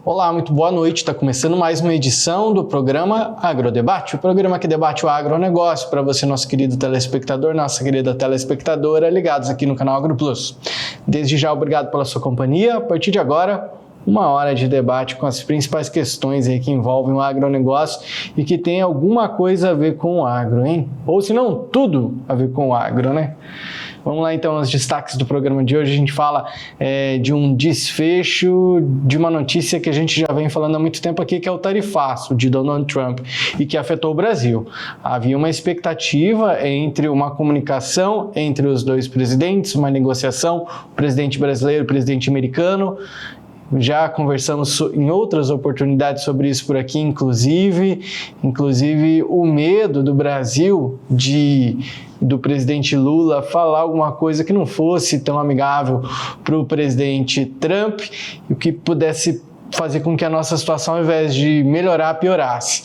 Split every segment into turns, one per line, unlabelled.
Olá, muito boa noite. Está começando mais uma edição do programa Agrodebate, o programa que debate o agronegócio para você, nosso querido telespectador, nossa querida telespectadora, ligados aqui no canal AgroPlus. Desde já, obrigado pela sua companhia. A partir de agora, uma hora de debate com as principais questões aí que envolvem o agronegócio e que tem alguma coisa a ver com o agro, hein? Ou se não, tudo a ver com o agro, né? Vamos lá então aos destaques do programa de hoje. A gente fala de um desfecho de uma notícia que a gente já vem falando há muito tempo aqui, que é o tarifaço de Donald Trump e que afetou o Brasil. Havia uma expectativa entre uma comunicação entre os dois presidentes, uma negociação, o presidente brasileiro e o presidente americano. Já conversamos em outras oportunidades sobre isso por aqui, inclusive o medo do Brasil do presidente Lula falar alguma coisa que não fosse tão amigável para o presidente Trump e o que pudesse fazer com que a nossa situação, ao invés de melhorar, piorasse.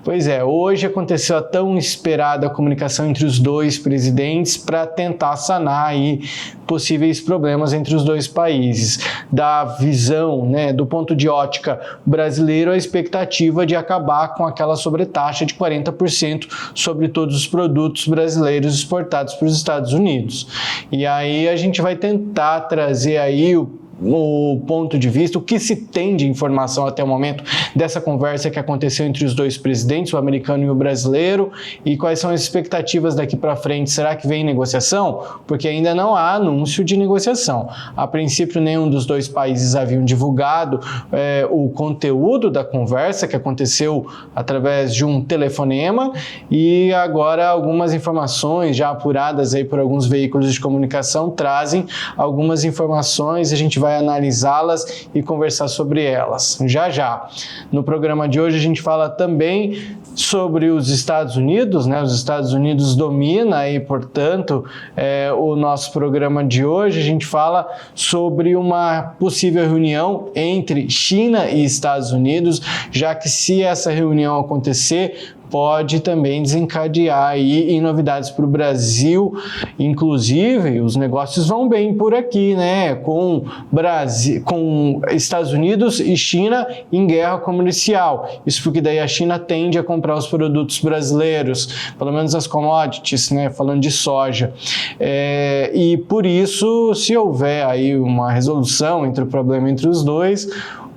Pois é, hoje aconteceu a tão esperada comunicação entre os dois presidentes para tentar sanar aí possíveis problemas entre os dois países. Da visão, do ponto de ótica brasileiro, a expectativa de acabar com aquela sobretaxa de 40% sobre todos os produtos brasileiros exportados para os Estados Unidos. E aí a gente vai tentar trazer aí o ponto de vista, o que se tem de informação até o momento dessa conversa que aconteceu entre os dois presidentes, o americano e o brasileiro, e quais são as expectativas daqui para frente. Será que vem negociação? Porque ainda não há anúncio de negociação. A princípio, nenhum dos dois países haviam divulgado o conteúdo da conversa, que aconteceu através de um telefonema, e agora algumas informações já apuradas aí por alguns veículos de comunicação trazem algumas informações, a gente vai analisá-las e conversar sobre elas já. No programa de hoje a gente fala também sobre os Estados Unidos, Os Estados Unidos domina e, portanto, o nosso programa de hoje a gente fala sobre uma possível reunião entre China e Estados Unidos, já que se essa reunião acontecer, pode também desencadear aí em novidades para o Brasil. Inclusive, os negócios vão bem por aqui, com Estados Unidos e China em guerra comercial. Isso porque daí a China tende a comprar os produtos brasileiros, pelo menos as commodities, falando de soja. E por isso, se houver aí uma resolução entre o problema entre os dois,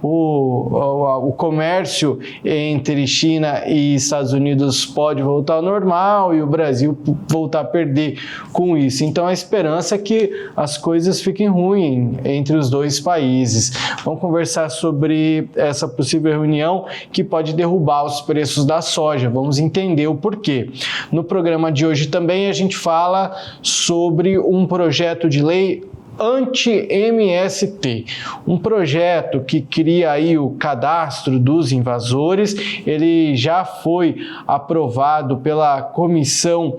o comércio entre China e Estados Unidos pode voltar ao normal e o Brasil voltar a perder com isso. Então a esperança é que as coisas fiquem ruins entre os dois países. Vamos conversar sobre essa possível reunião que pode derrubar os preços da soja. Vamos entender o porquê. No programa de hoje também a gente fala sobre um projeto de lei anti-MST, um projeto que cria aí o cadastro dos invasores. Ele já foi aprovado pela comissão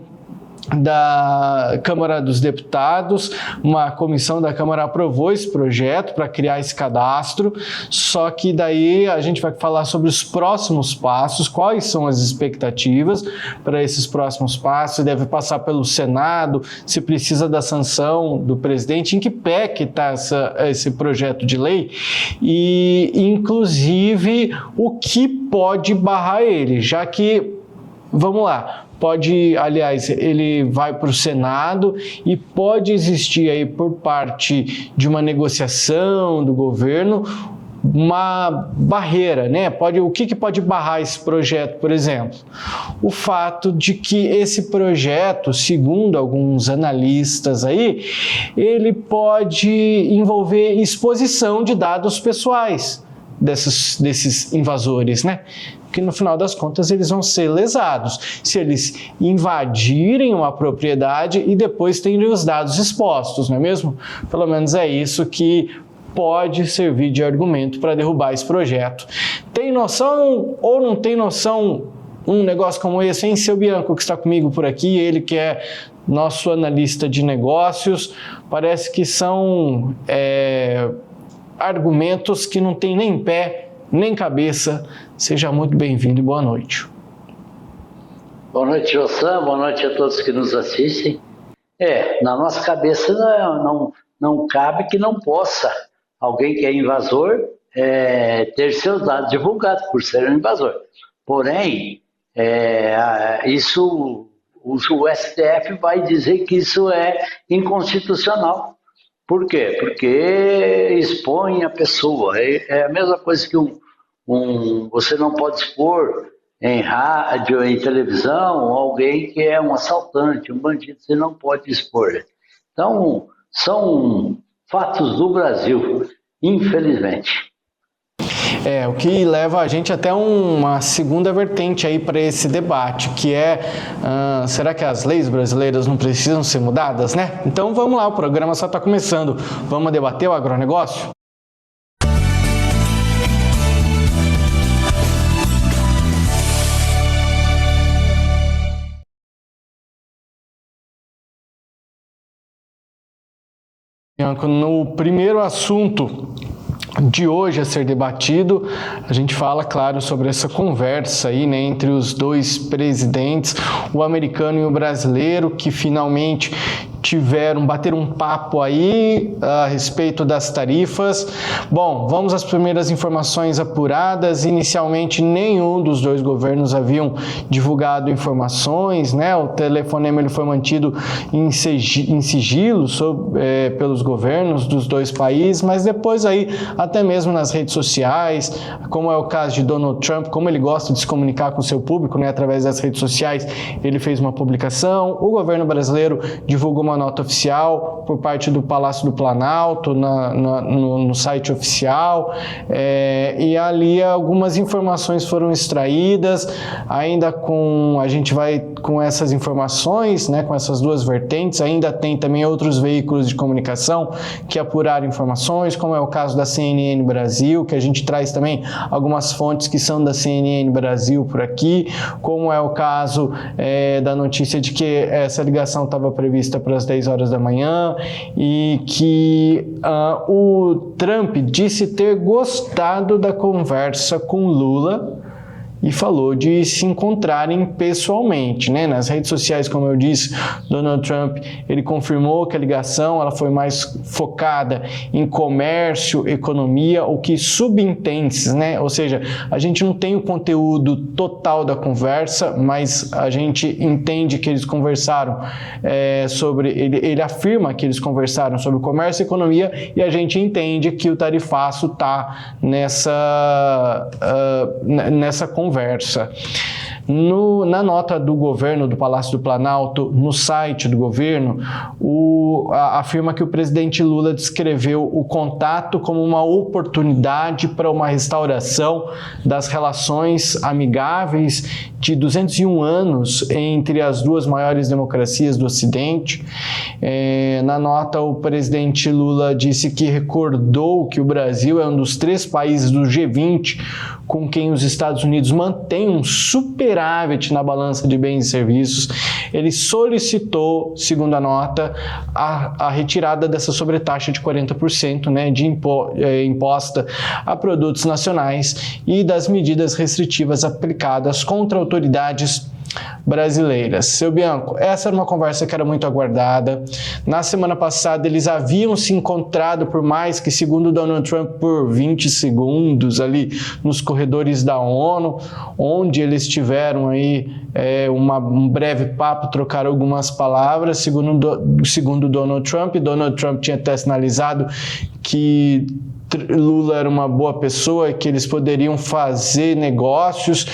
da Câmara dos Deputados. Uma comissão da Câmara aprovou esse projeto para criar esse cadastro, só que daí a gente vai falar sobre os próximos passos, quais são as expectativas para esses próximos passos, se deve passar pelo Senado, se precisa da sanção do presidente, em que pé que está esse projeto de lei e, inclusive, o que pode barrar ele, já que, vamos lá, ele vai para o Senado e pode existir aí por parte de uma negociação do governo uma barreira, O que pode barrar esse projeto, por exemplo? O fato de que esse projeto, segundo alguns analistas aí, ele pode envolver exposição de dados pessoais desses invasores, que no final das contas eles vão ser lesados se eles invadirem uma propriedade e depois terem os dados expostos, não é mesmo? Pelo menos é isso que pode servir de argumento para derrubar esse projeto. Tem noção ou não tem noção um negócio como esse, hein? Seu Bianco, que está comigo por aqui, ele que é nosso analista de negócios, parece que são argumentos que não tem nem pé nem cabeça. Seja muito bem-vindo e boa noite.
Boa noite, Jossan. Boa noite a todos que nos assistem. Na nossa cabeça não cabe que não possa alguém que é invasor ter seus dados divulgados por ser um invasor. Porém, o STF vai dizer que isso é inconstitucional. Por quê? Porque expõe a pessoa. É a mesma coisa que você não pode expor em rádio, em televisão, alguém que é um assaltante, um bandido, você não pode expor. Então, são fatos do Brasil, infelizmente.
O que leva a gente até uma segunda vertente aí para esse debate, que será que as leis brasileiras não precisam ser mudadas, né? Então vamos lá, o programa só está começando. Vamos debater o agronegócio? No primeiro assunto de hoje a ser debatido, a gente fala, claro, sobre essa conversa aí, né, entre os dois presidentes, o americano e o brasileiro, que finalmente bateram um papo aí a respeito das tarifas. Bom, vamos às primeiras informações apuradas. Inicialmente, nenhum dos dois governos haviam divulgado informações, né? O telefonema ele foi mantido em sigilo pelos governos dos dois países, mas depois aí, até mesmo nas redes sociais, como é o caso de Donald Trump, como ele gosta de se comunicar com o seu público, né, através das redes sociais, ele fez uma publicação. O governo brasileiro divulgou uma nota oficial por parte do Palácio do Planalto no site oficial, e ali algumas informações foram extraídas. Ainda a gente vai com essas informações, né, com essas duas vertentes. Ainda tem também outros veículos de comunicação que apuraram informações, como é o caso da CNN Brasil, que a gente traz também algumas fontes que são da CNN Brasil por aqui, como é o caso da notícia de que essa ligação estava prevista para as 10 horas da manhã e que o Trump disse ter gostado da conversa com Lula e falou de se encontrarem pessoalmente, né? Nas redes sociais, como eu disse, Donald Trump, ele confirmou que a ligação ela foi mais focada em comércio, economia, o que subentende, né? Ou seja, a gente não tem o conteúdo total da conversa, mas a gente entende que eles conversaram ele afirma que eles conversaram sobre comércio e economia, e a gente entende que o tarifaço está nessa conversa. Na nota do governo do Palácio do Planalto, no site do governo, afirma que o presidente Lula descreveu o contato como uma oportunidade para uma restauração das relações amigáveis de 201 anos entre as duas maiores democracias do Ocidente. Na nota, o presidente Lula disse que recordou que o Brasil é um dos 3 países do G20 com quem os Estados Unidos mantêm um superávit na balança de bens e serviços. Ele solicitou, segundo a nota, a retirada dessa sobretaxa de 40%, né, imposta a produtos nacionais e das medidas restritivas aplicadas contra autoridades brasileiras. Seu Bianco, essa era uma conversa que era muito aguardada. Na semana passada, eles haviam se encontrado, por mais que, segundo Donald Trump, por 20 segundos ali nos corredores da ONU, onde eles tiveram aí um breve papo, trocaram algumas palavras, segundo Donald Trump. Donald Trump tinha até sinalizado que Lula era uma boa pessoa e que eles poderiam fazer negócios.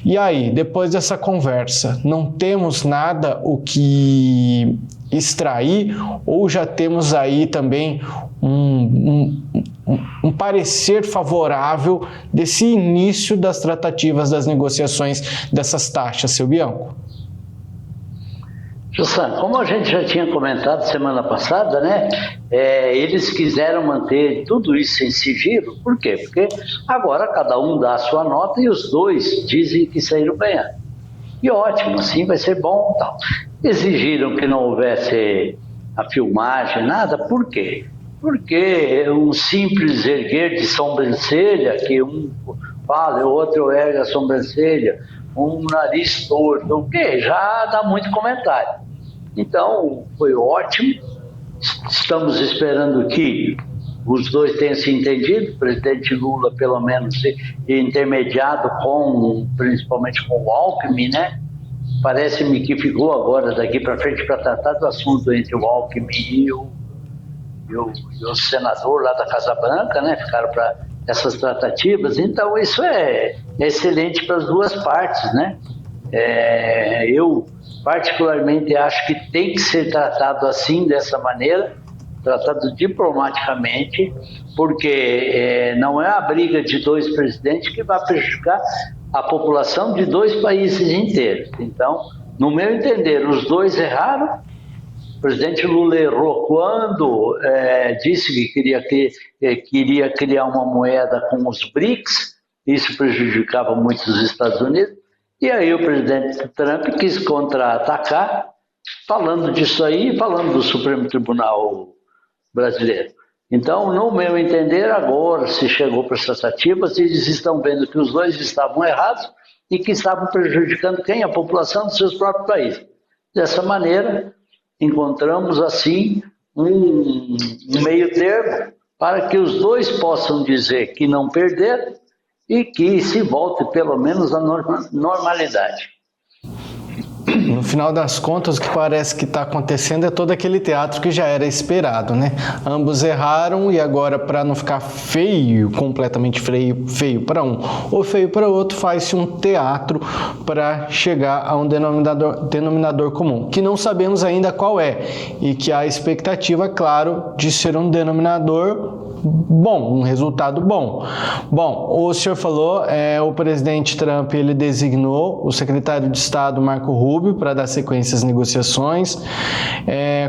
E aí, depois dessa conversa, não temos nada o que extrair, ou já temos aí também um parecer favorável desse início das tratativas, das negociações dessas taxas, seu Bianco?
Jussan, como a gente já tinha comentado semana passada, né, eles quiseram manter tudo isso em sigilo. Por quê? Porque agora cada um dá a sua nota e os dois dizem que saíram ganhando. E ótimo, assim vai ser bom e tal. Exigiram que não houvesse a filmagem, nada. Por quê? Porque um simples erguer de sobrancelha, que um fala, o outro ergue a sobrancelha, um nariz torto, o quê? Já dá muito comentário. Então, foi ótimo. Estamos esperando que os dois tenham se entendido, o presidente Lula, pelo menos, intermediado principalmente com o Alckmin, né? Parece-me que ficou agora daqui para frente para tratar do assunto entre o Alckmin e o senador lá da Casa Branca, né? Ficaram para essas tratativas. Então, isso é excelente para as duas partes, né? Eu, particularmente, acho que tem que ser tratado assim, dessa maneira, tratado diplomaticamente, porque não é a briga de dois presidentes que vai prejudicar a população de dois países inteiros. Então, no meu entender, os dois erraram. O presidente Lula errou quando disse que queria criar uma moeda com os BRICS, isso prejudicava muito os Estados Unidos, e aí o presidente Trump quis contra-atacar, falando disso aí, falando do Supremo Tribunal brasileiro. Então, no meu entender, agora se chegou para as tratativas e eles estão vendo que os dois estavam errados e que estavam prejudicando quem? A população dos seus próprios países. Dessa maneira, encontramos assim um meio termo para que os dois possam dizer que não perderam e que se volte pelo menos à normalidade.
No final das contas, o que parece que está acontecendo é todo aquele teatro que já era esperado, né? Ambos erraram e agora, para não ficar feio, completamente feio para um ou feio para outro, faz-se um teatro para chegar a um denominador comum, que não sabemos ainda qual é e que há a expectativa, claro, de ser um denominador bom, um resultado bom. Bom, o senhor falou, o presidente Trump, ele designou o secretário de Estado Marco Rubio para dar sequência às negociações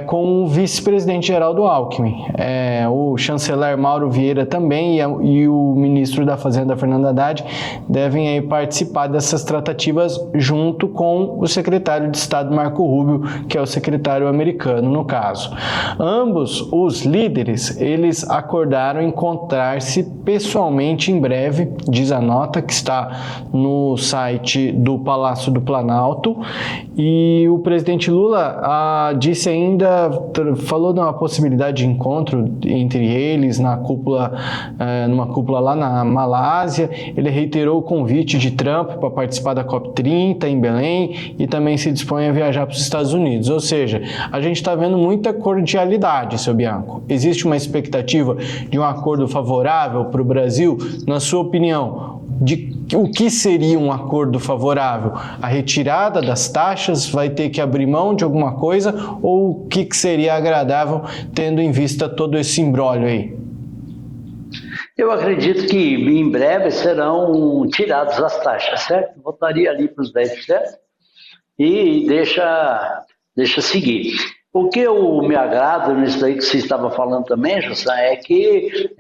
com o vice-presidente Geraldo Alckmin. O chanceler Mauro Vieira também e o ministro da Fazenda Fernando Haddad devem aí participar dessas tratativas junto com o secretário de Estado Marco Rubio, que é o secretário americano no caso. Ambos os líderes, eles acordaram encontrar-se pessoalmente em breve, diz a nota que está no site do Palácio do Planalto, e o presidente Lula disse ainda, falou de uma possibilidade de encontro entre eles numa cúpula lá na Malásia. Ele reiterou o convite de Trump para participar da COP30 em Belém e também se dispõe a viajar para os Estados Unidos. Ou seja, a gente está vendo muita cordialidade, seu Bianco. Existe uma expectativa de um acordo favorável para o Brasil? Na sua opinião, o que seria um acordo favorável? A retirada das taxas? Vai ter que abrir mão de alguma coisa? Ou o que seria agradável, tendo em vista todo esse imbróglio aí?
Eu acredito que em breve serão tiradas as taxas, certo? Voltaria ali para os 10% e deixa seguir. O que me agrada nisso daí que você estava falando também, José, é que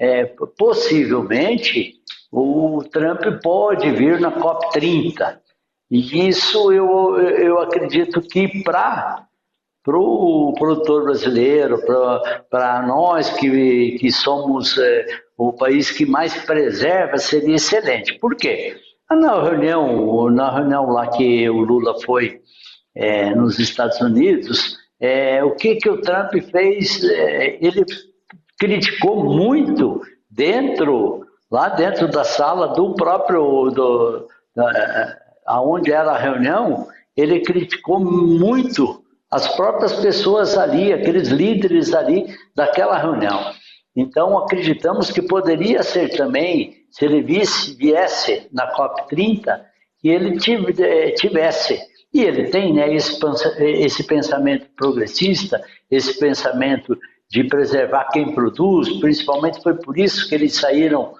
possivelmente o Trump pode vir na COP30. E isso eu acredito que para o produtor brasileiro, para nós que somos o país que mais preserva, seria excelente. Por quê? Na reunião lá que o Lula foi nos Estados Unidos, o que o Trump fez? Ele criticou muito lá dentro da sala do próprio, aonde era a reunião, ele criticou muito as próprias pessoas ali, aqueles líderes ali daquela reunião. Então, acreditamos que poderia ser também, se ele viesse na COP30, que ele tivesse. E ele tem, né, esse pensamento progressista, esse pensamento de preservar quem produz, principalmente foi por isso que eles saíram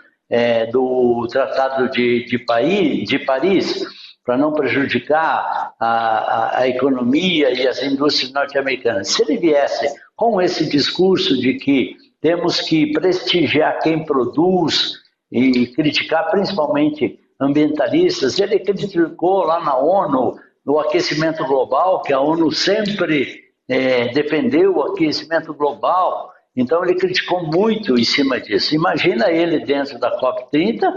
do Tratado de Paris, para não prejudicar a economia e as indústrias norte-americanas. Se ele viesse com esse discurso de que temos que prestigiar quem produz e criticar principalmente ambientalistas, ele criticou lá na ONU o aquecimento global, que a ONU sempre defendeu o aquecimento global, então ele criticou muito em cima disso. Imagina ele dentro da COP30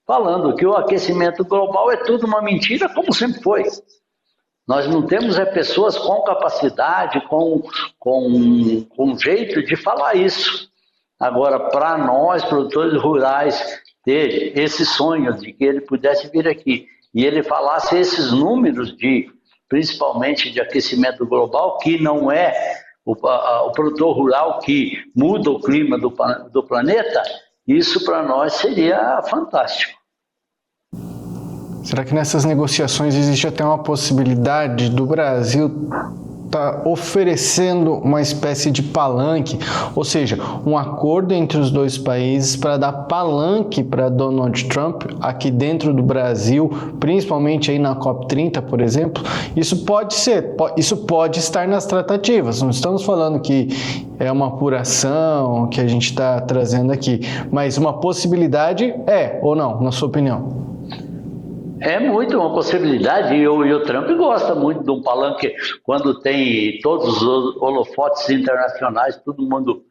falando que o aquecimento global é tudo uma mentira, como sempre foi. Nós não temos pessoas com capacidade, com jeito de falar isso. Agora, para nós, produtores rurais, ter esse sonho de que ele pudesse vir aqui e ele falasse esses números principalmente de aquecimento global, que não é o produtor rural que muda o clima do planeta, isso para nós seria fantástico.
Será que nessas negociações existe até uma possibilidade do Brasil estar oferecendo uma espécie de palanque, ou seja, um acordo entre os dois países para dar palanque para Donald Trump aqui dentro do Brasil, principalmente aí na COP30, por exemplo? Isso pode estar nas tratativas. Não estamos falando que é uma apuração que a gente está trazendo aqui, mas uma possibilidade ou não, na sua opinião?
É muito uma possibilidade, e o Trump gosta muito de um palanque, quando tem todos os holofotes internacionais, todo mundo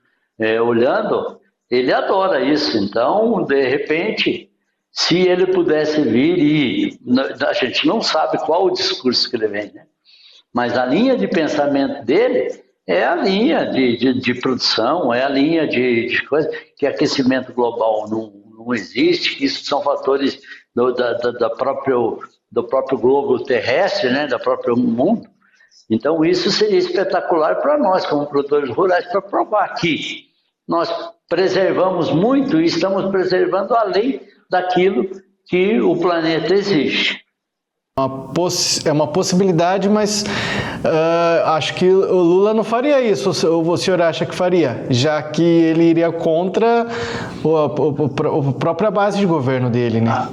olhando, ele adora isso. Então, de repente, se ele pudesse vir, a gente não sabe qual o discurso que ele vem, né? Mas a linha de pensamento dele é a linha de produção, é a linha de coisa, que aquecimento global não existe, que isso são fatores do próprio globo terrestre, né, do próprio mundo. Então isso seria espetacular para nós, como produtores rurais, para provar que nós preservamos muito e estamos preservando além daquilo que o planeta exige.
É uma possibilidade, mas acho que o Lula não faria isso, ou o senhor acha que faria? Já que ele iria contra a própria base de governo dele, né?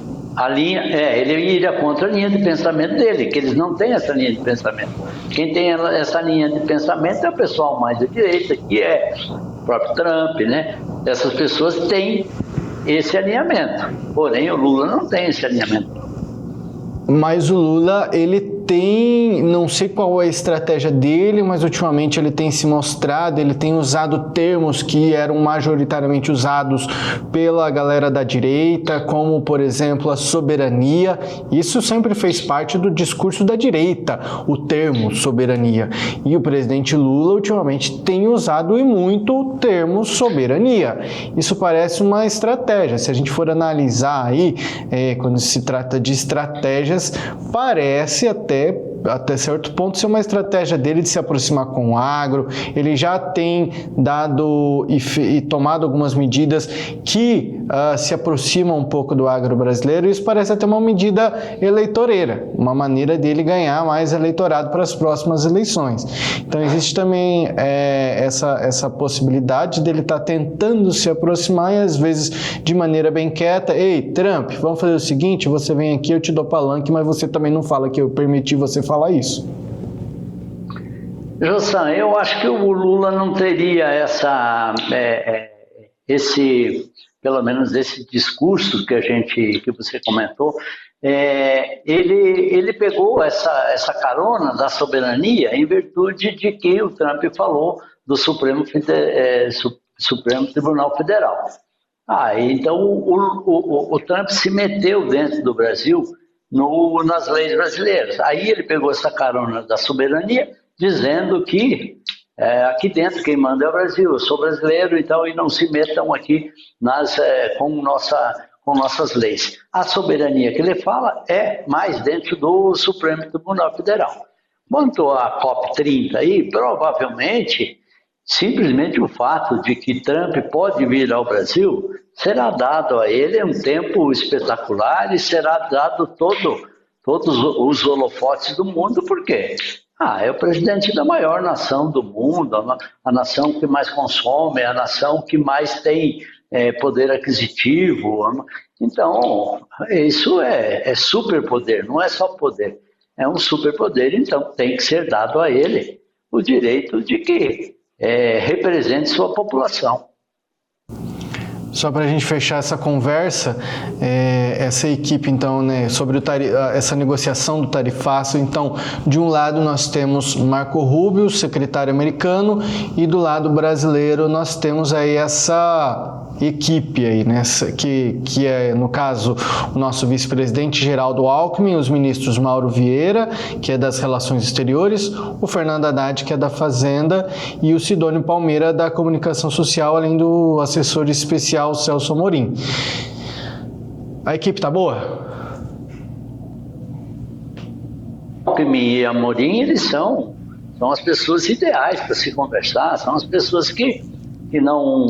Ele iria contra a linha de pensamento dele, que eles não têm essa linha de pensamento. Quem tem essa linha de pensamento é o pessoal mais da direita, que é o próprio Trump, né? Essas pessoas têm esse alinhamento, porém o Lula não tem esse alinhamento.
Mas o Lula, ele tem, não sei qual é a estratégia dele, mas ultimamente ele tem se mostrado, ele tem usado termos que eram majoritariamente usados pela galera da direita, como, por exemplo, a soberania. Isso sempre fez parte do discurso da direita, o termo soberania. E o presidente Lula, ultimamente, tem usado e muito o termo soberania. Isso parece uma estratégia. Se a gente for analisar aí, quando se trata de estratégias, parece até certo ponto ser uma estratégia dele de se aproximar com o agro. Ele já tem dado e tomado algumas medidas que se aproximam um pouco do agro brasileiro, e isso parece até uma medida eleitoreira, uma maneira dele ganhar mais eleitorado para as próximas eleições. Então existe também essa possibilidade dele estar tentando se aproximar, e às vezes de maneira bem quieta: ei, Trump, vamos fazer o seguinte, você vem aqui, eu te dou palanque, mas você também não fala que eu permiti você falar isso.
Jossan, eu acho que o Lula não teria pelo menos esse discurso que você comentou. Ele pegou essa carona da soberania em virtude de que o Trump falou do Supremo Tribunal Federal. Então o Trump se meteu dentro do Brasil nas leis brasileiras. Aí ele pegou essa carona da soberania, dizendo que aqui dentro quem manda é o Brasil, eu sou brasileiro, então, e não se metam aqui com nossas leis. A soberania que ele fala é mais dentro do Supremo Tribunal Federal. Quanto à COP30 aí, provavelmente, simplesmente o fato de que Trump pode vir ao Brasil será dado a ele um tempo espetacular e será dado todos os holofotes do mundo. Por quê? É o presidente da maior nação do mundo, a nação que mais consome, a nação que mais tem poder aquisitivo. Então, isso é superpoder, não é só poder, é um superpoder. Então, tem que ser dado a ele o direito de que represente sua população.
Só para a gente fechar essa conversa, essa equipe, então, né, sobre essa negociação do tarifaço, então, de um lado nós temos Marco Rubio, secretário americano, e do lado brasileiro nós temos aí essa equipe aí, né, que é, no caso, o nosso vice-presidente Geraldo Alckmin, os ministros Mauro Vieira, que é das Relações Exteriores, o Fernando Haddad, que é da Fazenda, e o Sidônio Palmeira, da Comunicação Social, além do assessor especial Celso Amorim. A equipe tá boa?
Alckmin e Amorim, eles são as pessoas ideais para se conversar, são as pessoas que não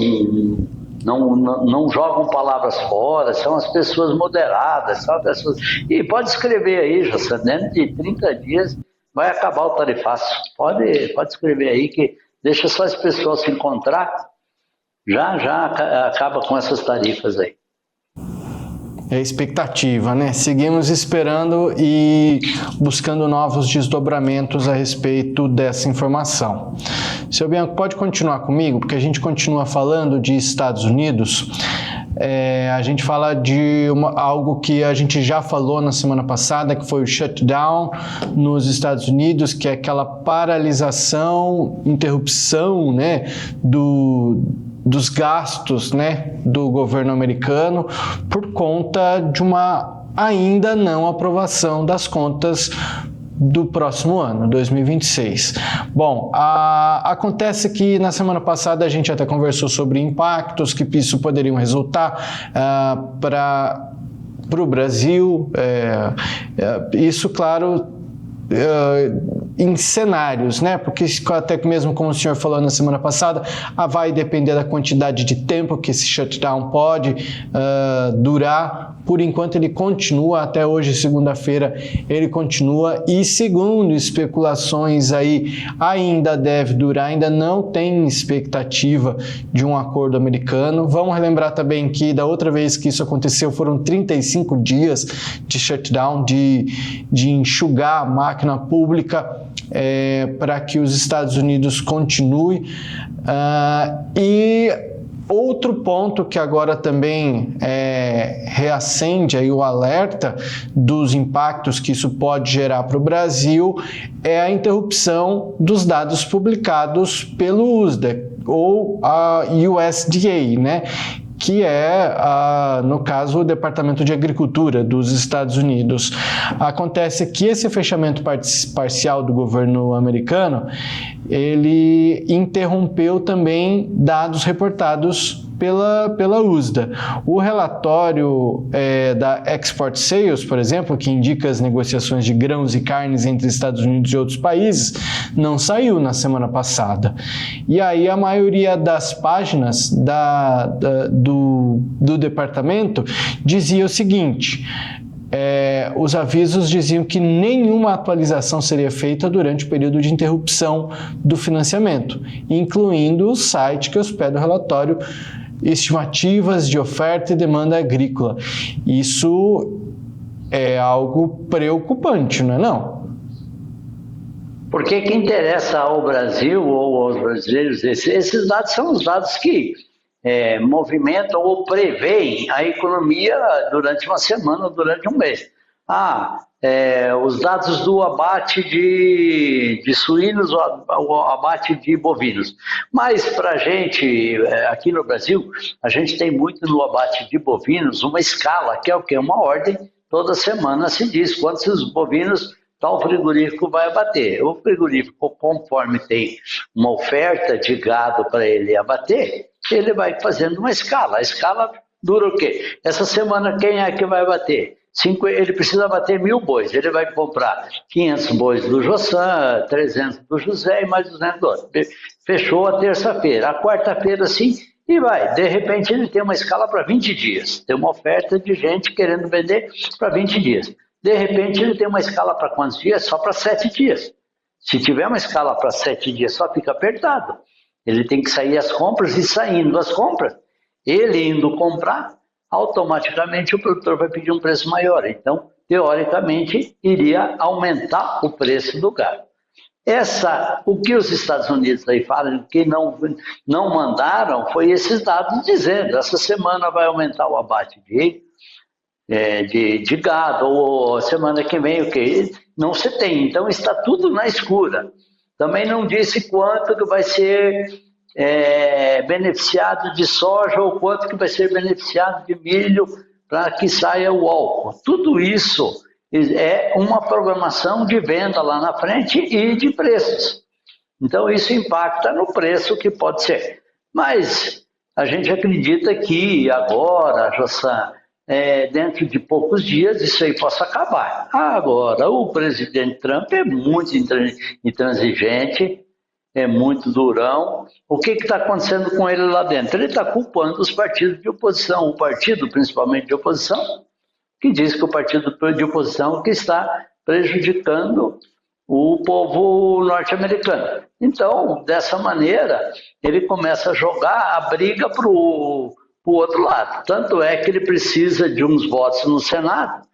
jogam palavras fora, são as pessoas moderadas, são as pessoas... E pode escrever aí, José, dentro de 30 dias vai acabar o tarifaço. Pode escrever aí que deixa só as pessoas se encontrar, já acaba com essas tarifas aí.
É a expectativa, né? Seguimos esperando e buscando novos desdobramentos a respeito dessa informação. Seu Bianco, pode continuar comigo, porque a gente continua falando de Estados Unidos. A gente fala de algo que a gente já falou na semana passada, que foi o shutdown nos Estados Unidos, que é aquela paralisação, interrupção, né, dos gastos, né, do governo americano por conta de uma ainda não aprovação das contas do próximo ano, 2026. Bom, acontece que na semana passada a gente até conversou sobre impactos que isso poderiam resultar para o Brasil. Isso, claro, em cenários, né? Porque até mesmo como o senhor falou na semana passada, vai depender da quantidade de tempo que esse shutdown pode durar. Por enquanto ele continua, até hoje, segunda-feira, ele continua e segundo especulações aí, ainda deve durar, ainda não tem expectativa de um acordo americano. Vamos relembrar também que da outra vez que isso aconteceu foram 35 dias de shutdown, de enxugar a máquina pública para que os Estados Unidos continue. E outro ponto que agora também reacende aí o alerta dos impactos que isso pode gerar para o Brasil é a interrupção dos dados publicados pelo USDA, ou a USDA, né? Que é, no caso, o Departamento de Agricultura dos Estados Unidos. Acontece que esse fechamento parcial do governo americano, ele interrompeu também dados reportados pela USDA. O relatório da Export Sales, por exemplo, que indica as negociações de grãos e carnes entre Estados Unidos e outros países, não saiu na semana passada. E aí a maioria das páginas do departamento dizia o seguinte: os avisos diziam que nenhuma atualização seria feita durante o período de interrupção do financiamento, incluindo o site que hospeda o relatório Estimativas de Oferta e Demanda Agrícola. Isso é algo preocupante, não é não?
Porque que interessa ao Brasil ou aos brasileiros, esses dados são os dados que movimentam ou preveem a economia durante uma semana ou durante um mês. Os dados do abate de suínos, o abate de bovinos. Mas para a gente, aqui no Brasil, a gente tem muito no abate de bovinos uma escala, que é o quê? Uma ordem. Toda semana se diz quantos bovinos tal frigorífico vai abater. O frigorífico, conforme tem uma oferta de gado para ele abater, ele vai fazendo uma escala. A escala dura o quê? Essa semana quem é que vai abater? Ele precisa bater 1.000 bois, ele vai comprar 500 bois do Jossan, 300 do José e mais 200 do outro. Fechou a terça-feira, a quarta-feira sim, e vai. De repente ele tem uma escala para 20 dias, tem uma oferta de gente querendo vender para 20 dias. De repente ele tem uma escala para quantos dias? Só para 7 dias. Se tiver uma escala para 7 dias, só fica apertado. Ele tem que sair as compras e saindo as compras, ele indo comprar, automaticamente o produtor vai pedir um preço maior. Então, teoricamente, iria aumentar o preço do gado. O que os Estados Unidos aí falam, que não mandaram, foi esses dados dizendo, essa semana vai aumentar o abate de gado, ou semana que vem o que? Não se tem. Então, está tudo na escura. Também não disse quanto que vai ser beneficiado de soja ou quanto que vai ser beneficiado de milho para que saia o álcool. Tudo isso é uma programação de venda lá na frente e de preços. Então isso impacta no preço que pode ser. Mas a gente acredita que agora, Jossan, dentro de poucos dias isso aí possa acabar. Agora, o presidente Trump é muito intransigente, é muito durão. O que está acontecendo com ele lá dentro? Ele está culpando os partidos de oposição, o partido principalmente de oposição, que diz que o partido de oposição que está prejudicando o povo norte-americano. Então, dessa maneira, ele começa a jogar a briga para o outro lado. Tanto é que ele precisa de uns votos no Senado,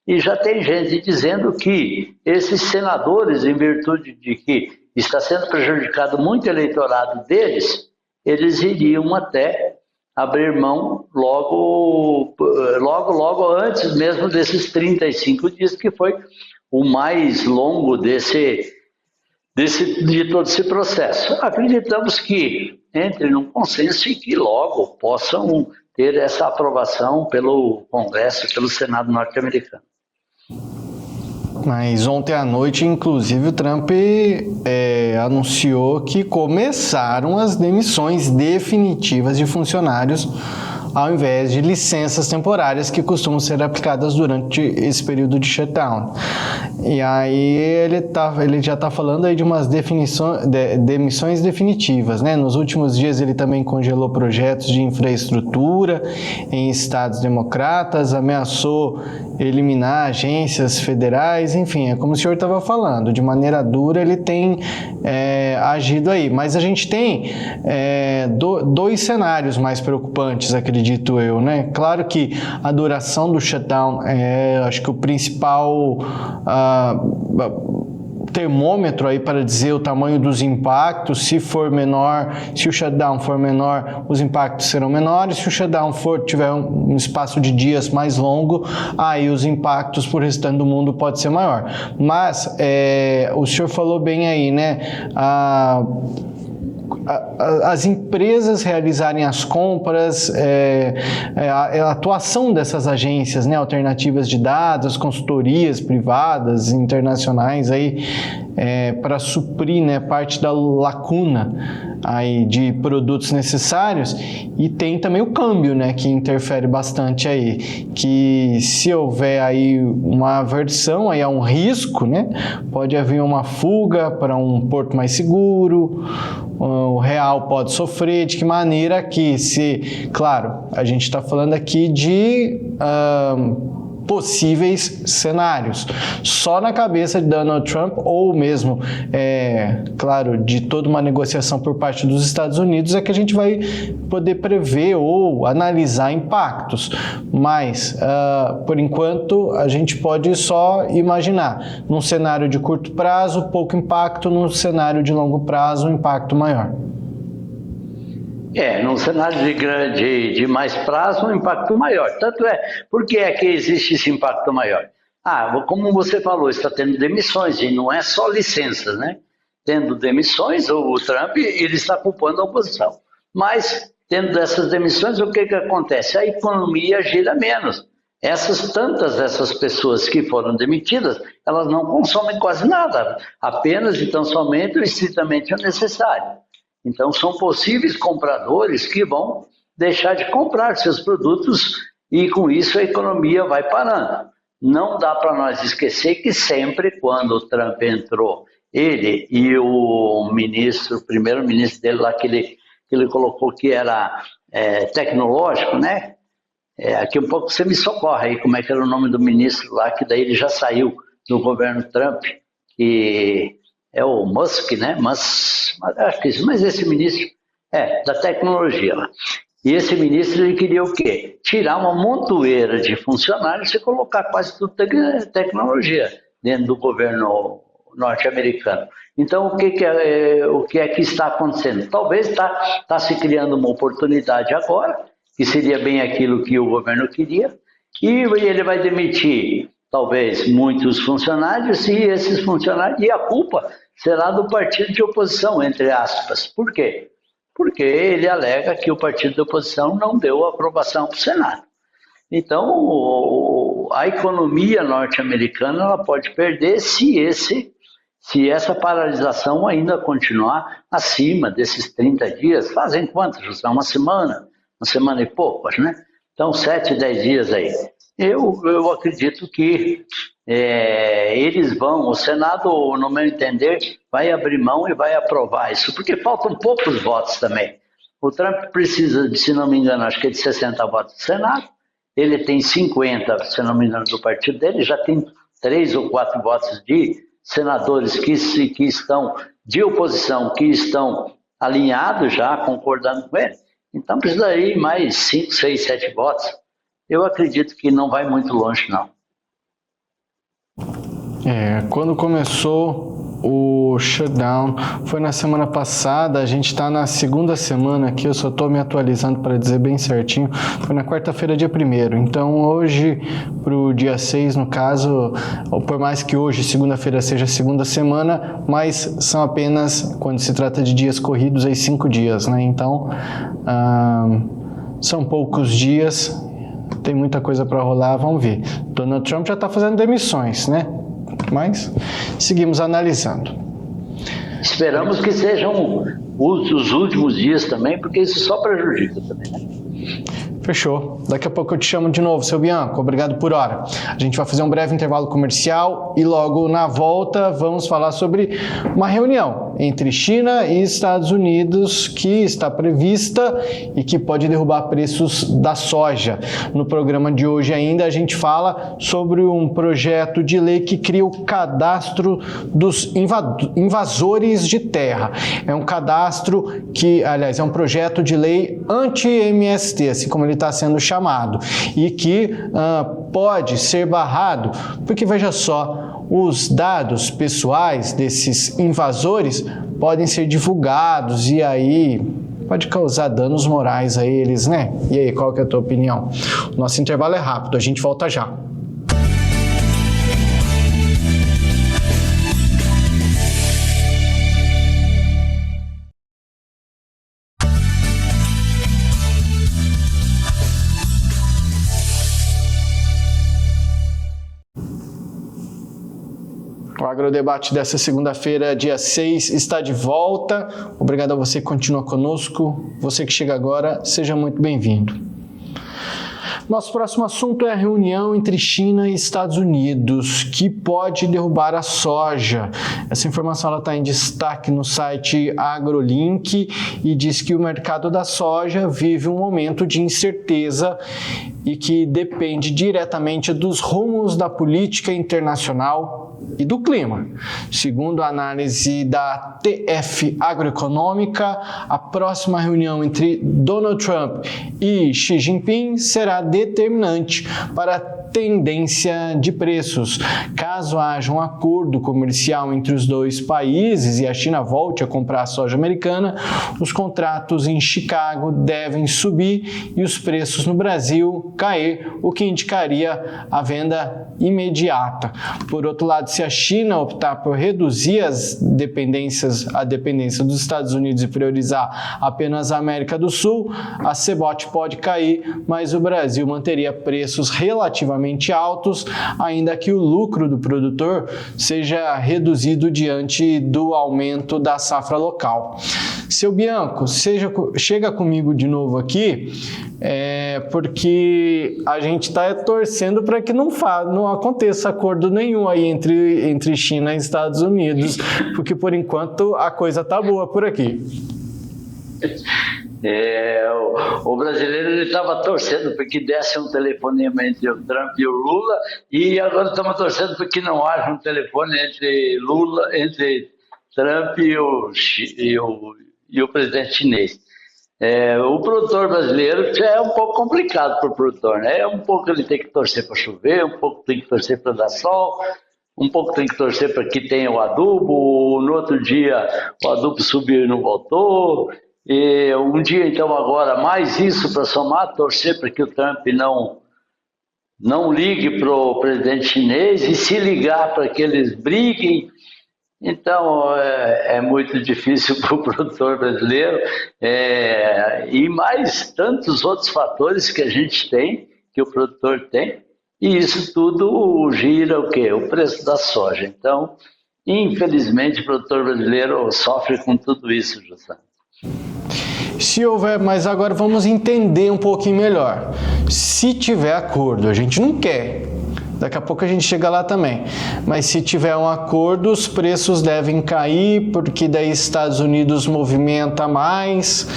e já tem gente dizendo que esses senadores, em virtude de que está sendo prejudicado muito o eleitorado deles, eles iriam até abrir mão logo antes mesmo desses 35 dias, que foi o mais longo de todo esse processo. Acreditamos que entre num consenso e que logo possam ter essa aprovação pelo Congresso e pelo Senado norte-americano.
Mas ontem à noite, inclusive, o Trump anunciou que começaram as demissões definitivas de funcionários ao invés de licenças temporárias que costumam ser aplicadas durante esse período de shutdown. E aí ele já está falando aí de umas demissões definitivas, né? Nos últimos dias ele também congelou projetos de infraestrutura em estados democratas, ameaçou eliminar agências federais, enfim, é como o senhor estava falando, de maneira dura ele tem agido aí. Mas a gente tem dois cenários mais preocupantes, acredito eu, né? Claro que a duração do shutdown acho que o principal termômetro aí para dizer o tamanho dos impactos. Se for menor, se o shutdown for menor, os impactos serão menores. Se o shutdown tiver um espaço de dias mais longo, aí os impactos para o restante do mundo pode ser maior. Mas o senhor falou bem aí, né? As empresas realizarem as compras, a atuação dessas agências, né, alternativas de dados, consultorias privadas, internacionais, para suprir, né, parte da lacuna aí de produtos necessários. E tem também o câmbio, né, que interfere bastante aí, que se houver aí uma aversão aí a um risco, né, pode haver uma fuga para um porto mais seguro, o real pode sofrer. De que maneira que, claro, a gente está falando aqui de possíveis cenários. Só na cabeça de Donald Trump, ou mesmo, claro, de toda uma negociação por parte dos Estados Unidos, é que a gente vai poder prever ou analisar impactos. Mas, por enquanto, a gente pode só imaginar. Num cenário de curto prazo, pouco impacto; num cenário de longo prazo, um impacto maior.
Num cenário de mais prazo, um impacto maior. Tanto por que é que existe esse impacto maior? Como você falou, está tendo demissões, e não é só licenças, né? Tendo demissões, o Trump ele está culpando a oposição. Mas, tendo essas demissões, o que acontece? A economia gira menos. Essas pessoas que foram demitidas, elas não consomem quase nada, apenas e tão somente o estritamente o necessário. Então, são possíveis compradores que vão deixar de comprar seus produtos, e com isso a economia vai parando. Não dá para nós esquecer que sempre quando o Trump entrou, ele e o primeiro-ministro dele lá, que ele colocou que era tecnológico, né? Aqui um pouco você me socorre aí, como é que era o nome do ministro lá, que daí ele já saiu do governo Trump, que é o Musk, né? Mas esse ministro da tecnologia lá. E esse ministro ele queria o quê? Tirar uma montoeira de funcionários e colocar quase tudo tecnologia dentro do governo norte-americano. Então, o que é que está acontecendo? Talvez está se criando uma oportunidade agora, que seria bem aquilo que o governo queria, e ele vai demitir talvez muitos funcionários, e a culpa será do partido de oposição, entre aspas. Por quê? porque ele alega que o partido da oposição não deu aprovação para o Senado. Então, a economia norte-americana ela pode perder se essa paralisação ainda continuar acima desses 30 dias. Fazem quantos, José? Uma semana e poucos, né? Então, 7, 10 dias aí. Eu acredito que eles vão, o Senado, no meu entender, vai abrir mão e vai aprovar isso, porque faltam poucos votos também. O Trump precisa, se não me engano, acho que é de 60 votos do Senado, ele tem 50, se não me engano, do partido dele, já tem 3 ou 4 votos de senadores que estão de oposição, que estão alinhados já, concordando com ele. Então precisaria mais 5, 6, 7 votos. Eu acredito que não vai muito longe, não.
Quando começou o shutdown, foi na semana passada, a gente está na segunda semana aqui, eu só estou me atualizando para dizer bem certinho, foi na quarta-feira, dia 1º, então hoje para o dia 6, no caso, por mais que hoje, segunda-feira, seja a segunda semana, mas são apenas, quando se trata de dias corridos, aí 5 dias, né? Então, são poucos dias, tem muita coisa para rolar, vamos ver. Donald Trump já está fazendo demissões, né? Mas seguimos analisando.
Esperamos que sejam os últimos dias também, porque isso só prejudica também, né?
Fechou. Daqui a pouco eu te chamo de novo, seu Bianco. Obrigado por hora. A gente vai fazer um breve intervalo comercial e logo na volta vamos falar sobre uma reunião entre China e Estados Unidos que está prevista e que pode derrubar preços da soja. No programa de hoje ainda a gente fala sobre um projeto de lei que cria o cadastro dos invasores de terra. É um cadastro que, aliás, é um projeto de lei anti-MST, assim como ele está sendo chamado, e que pode ser barrado, porque veja só, os dados pessoais desses invasores podem ser divulgados e aí pode causar danos morais a eles, né? E aí, qual que é a tua opinião? O nosso intervalo é rápido, a gente volta já. O Agrodebate dessa segunda-feira, dia 6, está de volta. Obrigado a você que continua conosco. Você que chega agora, seja muito bem-vindo. Nosso próximo assunto é a reunião entre China e Estados Unidos, que pode derrubar a soja. Essa informação está em destaque no site AgroLink e diz que o mercado da soja vive um momento de incerteza e que depende diretamente dos rumos da política internacional e do clima. Segundo a análise da TF Agroeconômica, a próxima reunião entre Donald Trump e Xi Jinping será determinante para a tendência de preços. Caso haja um acordo comercial entre os dois países e a China volte a comprar a soja americana, os contratos em Chicago devem subir e os preços no Brasil cair, o que indicaria a venda imediata. Por outro lado, se a China optar por reduzir a dependência dos Estados Unidos e priorizar apenas a América do Sul, a CBOT pode cair, mas o Brasil manteria preços relativamente altos, ainda que o lucro do produtor seja reduzido diante do aumento da safra local. Seu Bianco, chega comigo de novo aqui, porque a gente está torcendo para que não aconteça acordo nenhum aí entre China e Estados Unidos, porque por enquanto a coisa está boa por aqui.
O brasileiro estava torcendo para que desse um telefonema entre o Trump e o Lula, e agora estamos torcendo para que não haja um telefone entre Trump e o presidente chinês. O produtor brasileiro já é um pouco complicado para o produtor, né? Um pouco ele tem que torcer para chover, um pouco tem que torcer para dar sol, um pouco tem que torcer para que tenha o adubo, no outro dia o adubo subiu e não voltou, e um dia então agora mais isso para somar, torcer para que o Trump não ligue para o presidente chinês, e se ligar para que eles briguem. Então, é muito difícil para o produtor brasileiro e mais tantos outros fatores que a gente tem, que o produtor tem, e isso tudo gira o quê? O preço da soja. Então, infelizmente, o produtor brasileiro sofre com tudo isso, José.
Se houver, mas agora vamos entender um pouquinho melhor. Se tiver acordo, a gente não quer. Daqui a pouco a gente chega lá também. Mas se tiver um acordo, os preços devem cair, porque daí Estados Unidos movimenta mais,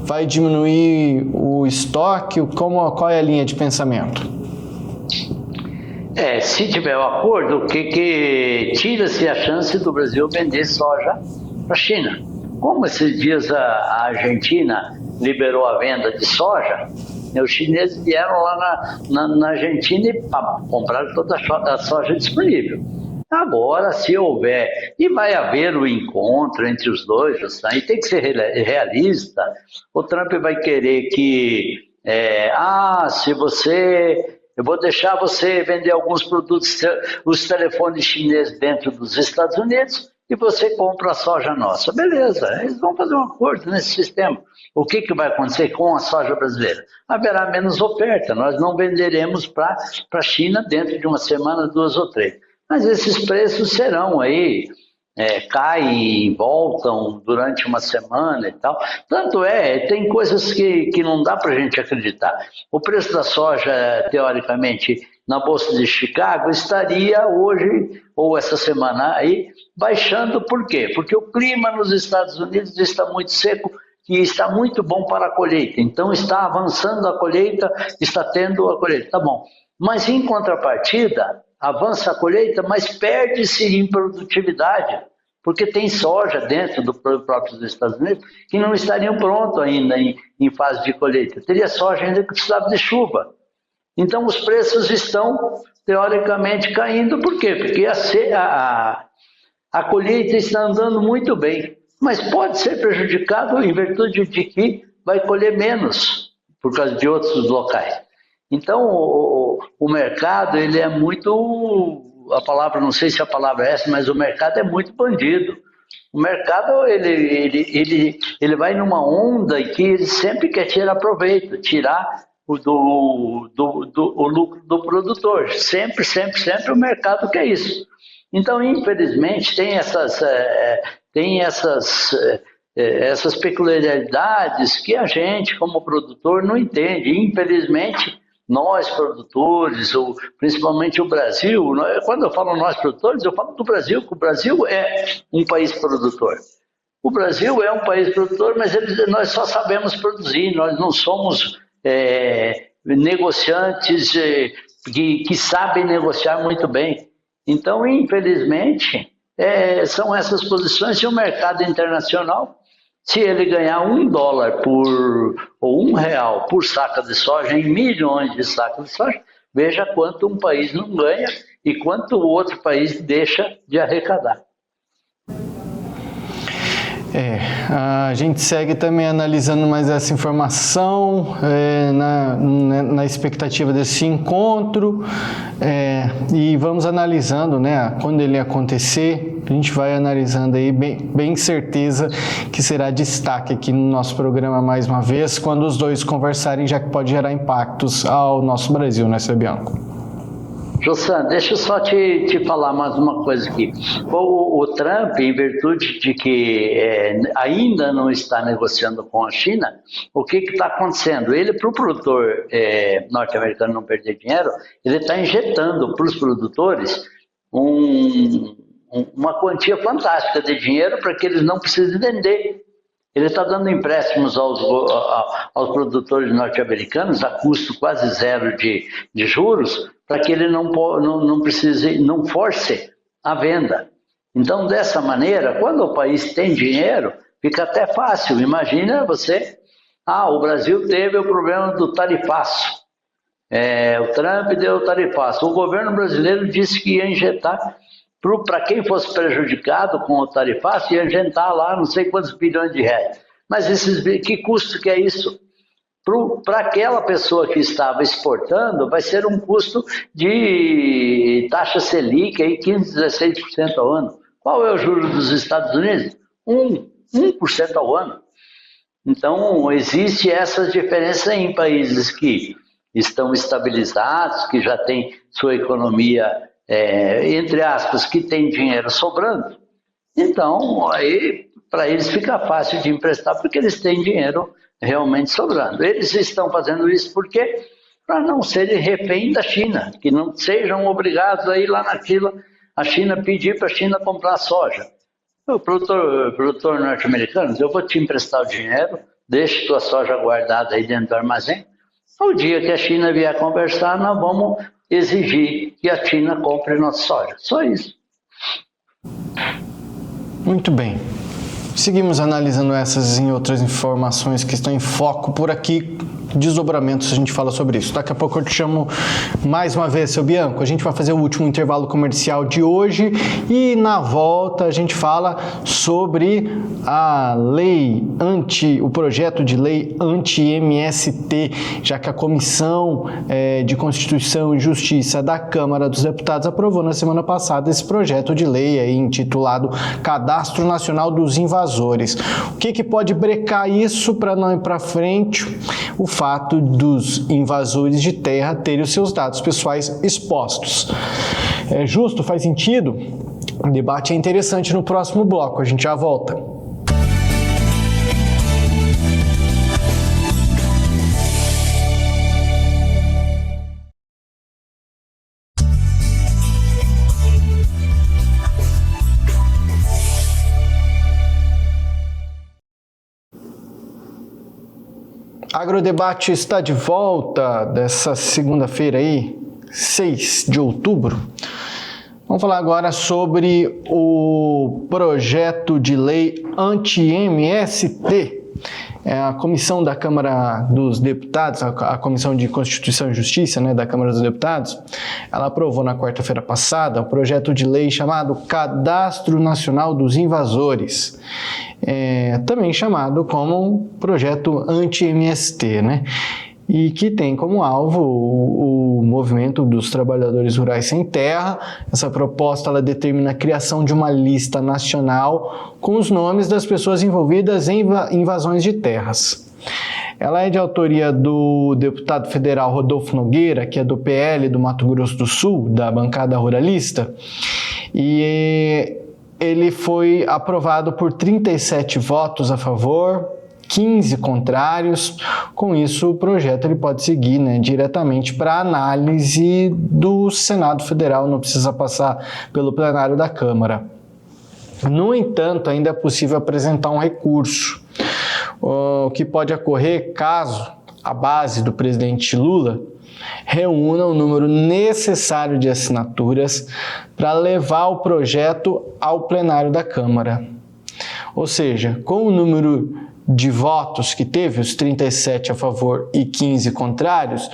vai diminuir o estoque. Qual é a linha de pensamento?
Se tiver um acordo, que tira-se a chance do Brasil vender soja para a China. Como esses dias a Argentina liberou a venda de soja, os chineses vieram lá na Argentina e compraram toda a soja disponível. Agora, se houver, e vai haver o encontro entre os dois, e tem que ser realista, o Trump vai querer que, se você... Eu vou deixar você vender alguns produtos, os telefones chineses dentro dos Estados Unidos e você compra a soja nossa. Beleza, eles vão fazer um acordo nesse sistema. O que vai acontecer com a soja brasileira? Haverá menos oferta, nós não venderemos para a China dentro de uma semana, 2 ou 3. Mas esses preços serão aí, caem e voltam durante uma semana e tal. Tanto tem coisas que não dá para a gente acreditar. O preço da soja, teoricamente, na Bolsa de Chicago, estaria hoje, ou essa semana aí, baixando. Por quê? Porque o clima nos Estados Unidos está muito seco e está muito bom para a colheita. Então está avançando a colheita, está tendo a colheita. Tá bom. Mas em contrapartida, avança a colheita, mas perde-se em produtividade, porque tem soja dentro do próprio Estados Unidos que não estariam prontos ainda em fase de colheita. Teria soja ainda que precisava de chuva. Então os preços estão, teoricamente, caindo. Por quê? Porque a colheita está andando muito bem, mas pode ser prejudicado em virtude de que vai colher menos por causa de outros locais. Então, o mercado, ele é muito, não sei se a palavra é essa, mas o mercado é muito bandido. O mercado, ele vai numa onda em que ele sempre quer tirar proveito, tirar o lucro do produtor. Sempre o mercado quer isso. Então, infelizmente, tem essas peculiaridades que a gente, como produtor, não entende. Infelizmente, nós produtores, ou principalmente o Brasil, quando eu falo nós produtores, eu falo do Brasil, que o Brasil é um país produtor. O Brasil é um país produtor, mas nós só sabemos produzir, nós não somos negociantes que sabem negociar muito bem. Então, infelizmente, são essas posições e o mercado internacional. Se ele ganhar $1 ou R$1 por saca de soja, em milhões de sacas de soja, veja quanto um país não ganha e quanto o outro país deixa de arrecadar.
A gente segue também analisando mais essa informação, na expectativa desse encontro, e vamos analisando, né, quando ele acontecer, a gente vai analisando aí, bem certeza que será destaque aqui no nosso programa mais uma vez, quando os dois conversarem, já que pode gerar impactos ao nosso Brasil, né, Bianco?
Jossan, deixa eu só te falar mais uma coisa aqui. O Trump, em virtude de que ainda não está negociando com a China, o que está acontecendo? Ele, para o produtor norte-americano não perder dinheiro, ele está injetando para os produtores uma quantia fantástica de dinheiro para que eles não precisem vender. Ele está dando empréstimos aos produtores norte-americanos a custo quase zero de juros, para que ele não force a venda. Então, dessa maneira, quando o país tem dinheiro, fica até fácil. Imagina você, o Brasil teve o problema do tarifaço. O Trump deu o tarifaço. O governo brasileiro disse que ia injetar, para quem fosse prejudicado com o tarifaço, ia injetar lá não sei quantos bilhões de reais. Mas que custo que é isso? Para aquela pessoa que estava exportando, vai ser um custo de taxa Selic, aí 15%, 16% ao ano. Qual é o juro dos Estados Unidos? 1% ao ano. Então, existe essa diferença em países que estão estabilizados, que já têm sua economia, entre aspas, que tem dinheiro sobrando. Então, aí, para eles fica fácil de emprestar, porque eles têm dinheiro realmente sobrando. Eles estão fazendo isso porque para não serem refém da China, que não sejam obrigados a ir lá na fila, a China pedir para a China comprar soja. O produtor norte-americano, eu vou te emprestar o dinheiro, deixe tua soja guardada aí dentro do armazém. O dia que a China vier conversar, nós vamos exigir que a China compre nossa soja. Só isso.
Muito bem. Seguimos analisando essas e outras informações que estão em foco por aqui. Desdobramentos, a gente fala sobre isso. Daqui a pouco eu te chamo mais uma vez, seu Bianco. A gente vai fazer o último intervalo comercial de hoje e na volta a gente fala sobre o projeto de lei anti-MST, já que a Comissão de Constituição e Justiça da Câmara dos Deputados aprovou na semana passada esse projeto de lei aí, intitulado Cadastro Nacional dos Invasores. O que pode brecar isso para não ir para frente? O fato dos invasores de terra terem os seus dados pessoais expostos. É justo? Faz sentido? O debate é interessante no próximo bloco, a gente já volta. Agrodebate está de volta dessa segunda-feira aí, 6 de outubro. Vamos falar agora sobre o projeto de lei anti-MST. A comissão da Câmara dos Deputados, a Comissão de Constituição e Justiça, da Câmara dos Deputados, ela aprovou na quarta-feira passada o projeto de lei chamado Cadastro Nacional dos Invasores, também chamado como projeto anti-MST, e que tem como alvo o movimento dos trabalhadores rurais sem terra. Essa proposta ela determina a criação de uma lista nacional com os nomes das pessoas envolvidas em invasões de terras. Ela é de autoria do deputado federal Rodolfo Nogueira, que é do PL do Mato Grosso do Sul, da bancada ruralista, e ele foi aprovado por 37 votos a favor, 15 contrários. Com isso, o projeto ele pode seguir diretamente para análise do Senado Federal, não precisa passar pelo plenário da Câmara. No entanto, ainda é possível apresentar um recurso, o que pode ocorrer caso a base do presidente Lula reúna o número necessário de assinaturas para levar o projeto ao plenário da Câmara. Ou seja, com o número de votos que teve, os 37 a favor e 15 contrários,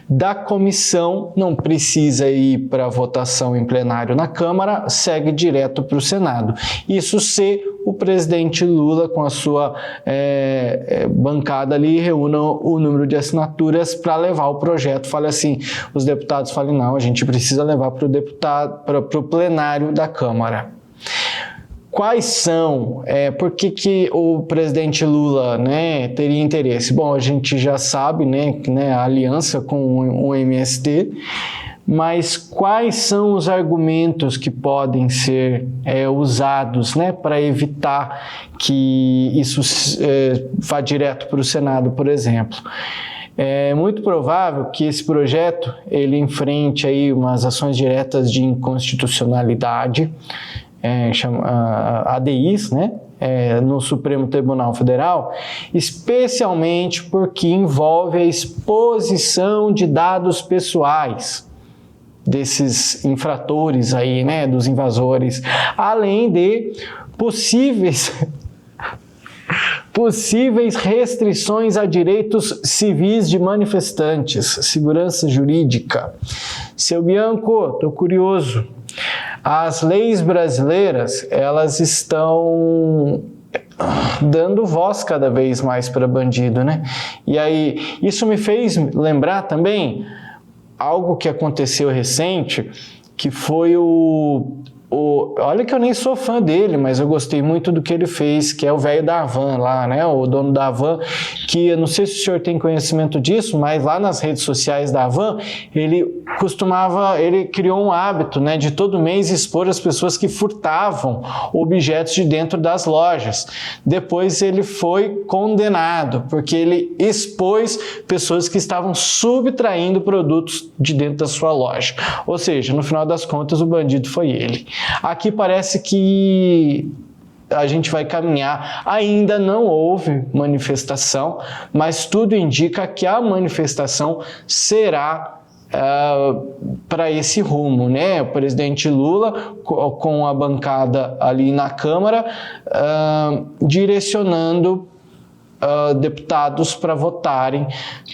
da comissão não precisa ir para votação em plenário na Câmara, segue direto para o Senado. Isso se o presidente Lula, com a sua bancada ali, reúna o número de assinaturas para levar o projeto. Fale assim, os deputados falem, não, a gente precisa levar para o plenário da Câmara. Quais são, por que o presidente Lula teria interesse? Bom, a gente já sabe a aliança com o MST, mas quais são os argumentos que podem ser usados para evitar que isso vá direto para o Senado, por exemplo? É muito provável que esse projeto ele enfrente aí umas ações diretas de inconstitucionalidade, ADIs, no Supremo Tribunal Federal, especialmente porque envolve a exposição de dados pessoais desses infratores aí, dos invasores, além de possíveis restrições a direitos civis de manifestantes, segurança jurídica. Seu Bianco, estou curioso. As leis brasileiras, elas estão dando voz cada vez mais para bandido, E aí, isso me fez lembrar também algo que aconteceu recente, que foi o olha que eu nem sou fã dele, mas eu gostei muito do que ele fez, que é o velho da Havan lá, né? O dono da Havan, que eu não sei se o senhor tem conhecimento disso, mas lá nas redes sociais da Havan, ele criou um hábito, né, de todo mês expor as pessoas que furtavam objetos de dentro das lojas. Depois ele foi condenado, porque ele expôs pessoas que estavam subtraindo produtos de dentro da sua loja. Ou seja, no final das contas, o bandido foi ele. Aqui parece que a gente vai caminhar. Ainda não houve manifestação, mas tudo indica que a manifestação será para esse rumo, né? O presidente Lula, com a bancada ali na Câmara, direcionando deputados para votarem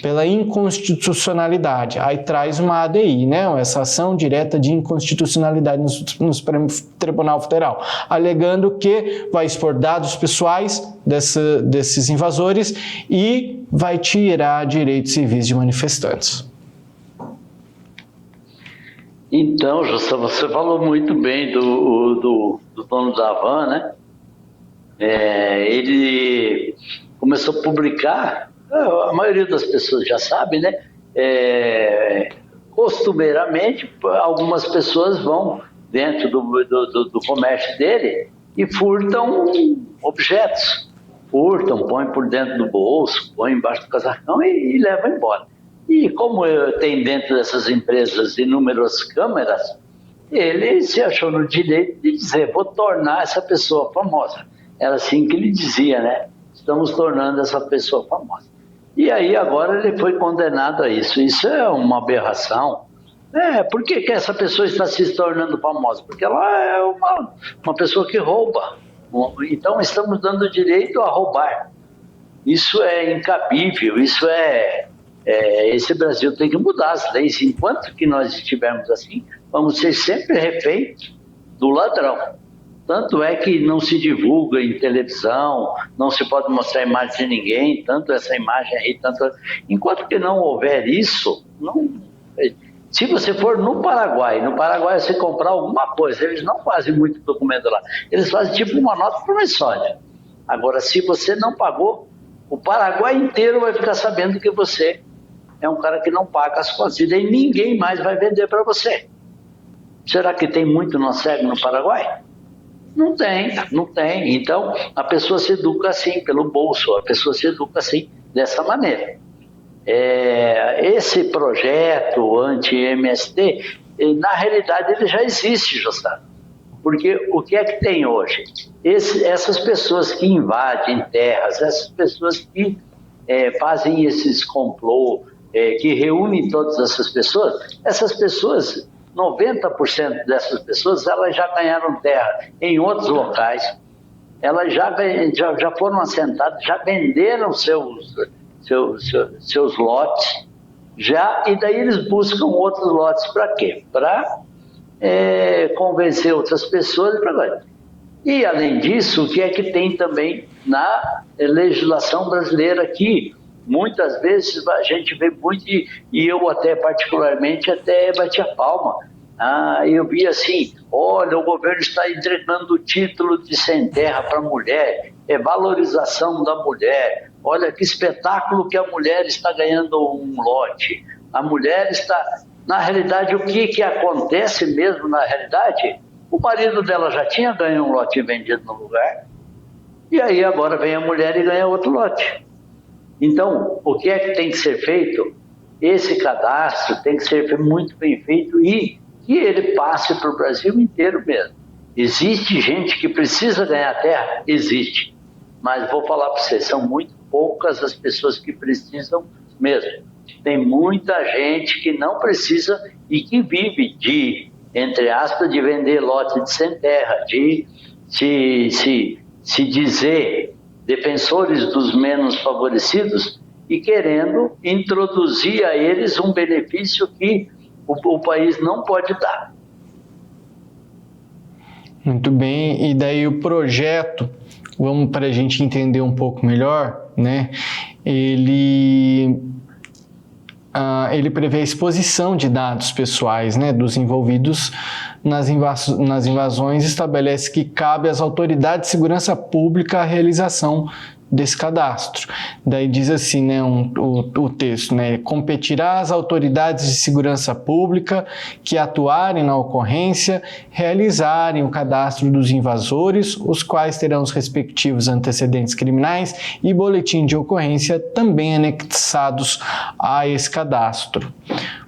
pela inconstitucionalidade. Aí traz uma ADI, né? Essa ação direta de inconstitucionalidade no Supremo Tribunal Federal, alegando que vai expor dados pessoais desses invasores e vai tirar direitos civis de manifestantes.
Então, Justa, você falou muito bem do dono da Havan, né? Ele começou a publicar, a maioria das pessoas já sabe, né? Costumeiramente, algumas pessoas vão dentro do comércio dele e furtam objetos. Furtam, põem por dentro do bolso, põem embaixo do casacão e levam embora. E como tem dentro dessas empresas inúmeras câmeras, ele se achou no direito de dizer, vou tornar essa pessoa famosa. Era assim que ele dizia, né? Estamos tornando essa pessoa famosa. E aí agora ele foi condenado a isso. Isso é uma aberração. Por que essa pessoa está se tornando famosa? Porque ela é uma pessoa que rouba. Então estamos dando direito a roubar. Isso é incabível, esse Brasil tem que mudar as leis. Enquanto que nós estivermos assim, vamos ser sempre reféns do ladrão. Tanto é que não se divulga em televisão, não se pode mostrar a imagem de ninguém, tanto essa imagem aí, tanto... Enquanto que não houver isso, não... Se você for no Paraguai você comprar alguma coisa, eles não fazem muito documento lá, eles fazem tipo uma nota promissória. Agora, se você não pagou, o Paraguai inteiro vai ficar sabendo que você é um cara que não paga as contas, e daí ninguém mais vai vender para você. Será que tem muito nó cego no Paraguai? Não tem. Então, a pessoa se educa assim, pelo bolso, a pessoa se educa assim, dessa maneira. Esse projeto anti-MST, na realidade, ele já existe, José. Porque o que é que tem hoje? Essas pessoas que invadem terras, essas pessoas que fazem esses complô, que reúnem todas essas pessoas, 90% dessas pessoas, elas já ganharam terra em outros locais, elas já foram assentadas, já venderam seus lotes, e daí eles buscam outros lotes para quê? Para convencer outras pessoas. E, além disso, o que é que tem também na legislação brasileira aqui? Muitas vezes a gente vê muito, e eu até particularmente bati a palma. Eu vi assim, olha, o governo está entregando o título de sem terra para a mulher, valorização da mulher, olha que espetáculo que a mulher está ganhando um lote. A mulher está... Na realidade, o que acontece mesmo na realidade? O marido dela já tinha ganho um lote vendido no lugar, e aí agora vem a mulher e ganha outro lote. Então, o que é que tem que ser feito? Esse cadastro tem que ser muito bem feito e que ele passe para o Brasil inteiro mesmo. Existe gente que precisa ganhar terra? Existe. Mas vou falar para vocês, são muito poucas as pessoas que precisam mesmo. Tem muita gente que não precisa e que vive de, entre aspas, de vender lote de sem terra, de se dizer defensores dos menos favorecidos e querendo introduzir a eles um benefício que o país não pode dar.
Muito bem, e daí o projeto, vamos para a gente entender um pouco melhor, né? Ele ele prevê a exposição de dados pessoais, né, dos envolvidos nas invasões, estabelece que cabe às autoridades de segurança pública a realização desse cadastro. Daí diz assim, né, o texto, né, competirá às autoridades de segurança pública que atuarem na ocorrência, realizarem o cadastro dos invasores, os quais terão os respectivos antecedentes criminais e boletim de ocorrência também anexados a esse cadastro.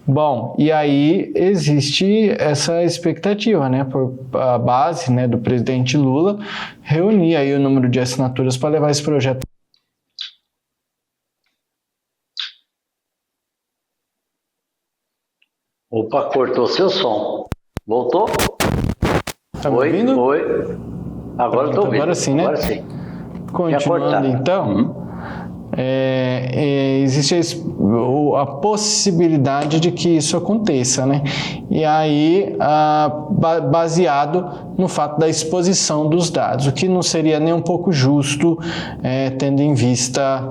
Bom, e aí existe essa expectativa, né, por a base, né, do presidente Lula reunir aí o número de assinaturas para levar esse projeto.
Opa, cortou seu som. Voltou?
Tá me ouvindo?
Oi. Agora estou ouvindo.
Agora sim, né?
Agora sim.
Continuando então. Existe a possibilidade de que isso aconteça, né? E aí, baseado no fato da exposição dos dados, o que não seria nem um pouco justo, tendo em vista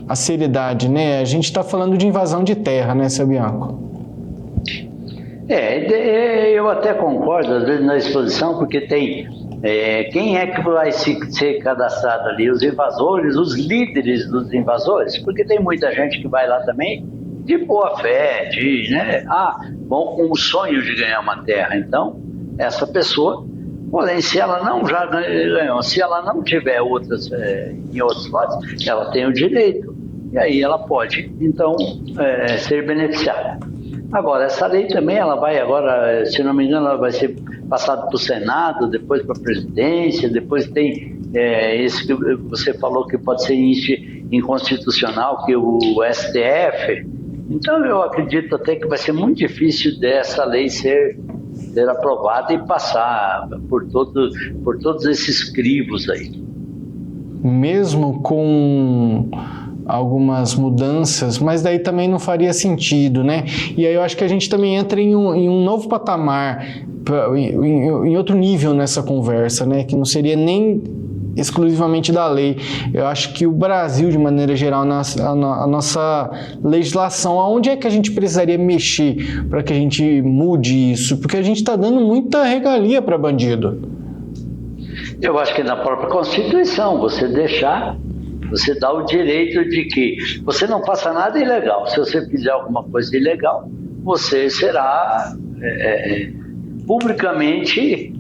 a seriedade, né? A gente está falando de invasão de terra, né, seu Bianco?
Eu até concordo, às vezes, na exposição, porque tem... quem é que vai ser cadastrado ali? Os invasores, os líderes dos invasores? Porque tem muita gente que vai lá também de boa fé, vão com o sonho de ganhar uma terra. Então, essa pessoa, porém, se ela não já ganhou, se ela não tiver outras em outros lotes, ela tem o direito. E aí ela pode, então, ser beneficiada. Agora, essa lei também, ela vai agora, se não me engano, ela vai ser passada para o Senado, depois para a presidência, depois tem esse que você falou que pode ser inconstitucional, que o STF. Então, eu acredito até que vai ser muito difícil dessa lei ser aprovada e passar por todos esses crivos aí.
Mesmo com algumas mudanças, mas daí também não faria sentido, né? E aí eu acho que a gente também entra em um novo patamar, em outro nível nessa conversa, né? Que não seria nem exclusivamente da lei. Eu acho que o Brasil, de maneira geral, a nossa legislação, aonde é que a gente precisaria mexer para que a gente mude isso? Porque a gente está dando muita regalia para bandido.
Eu acho que na própria Constituição, você dá o direito de que você não faça nada ilegal. Se você fizer alguma coisa ilegal, você será publicamente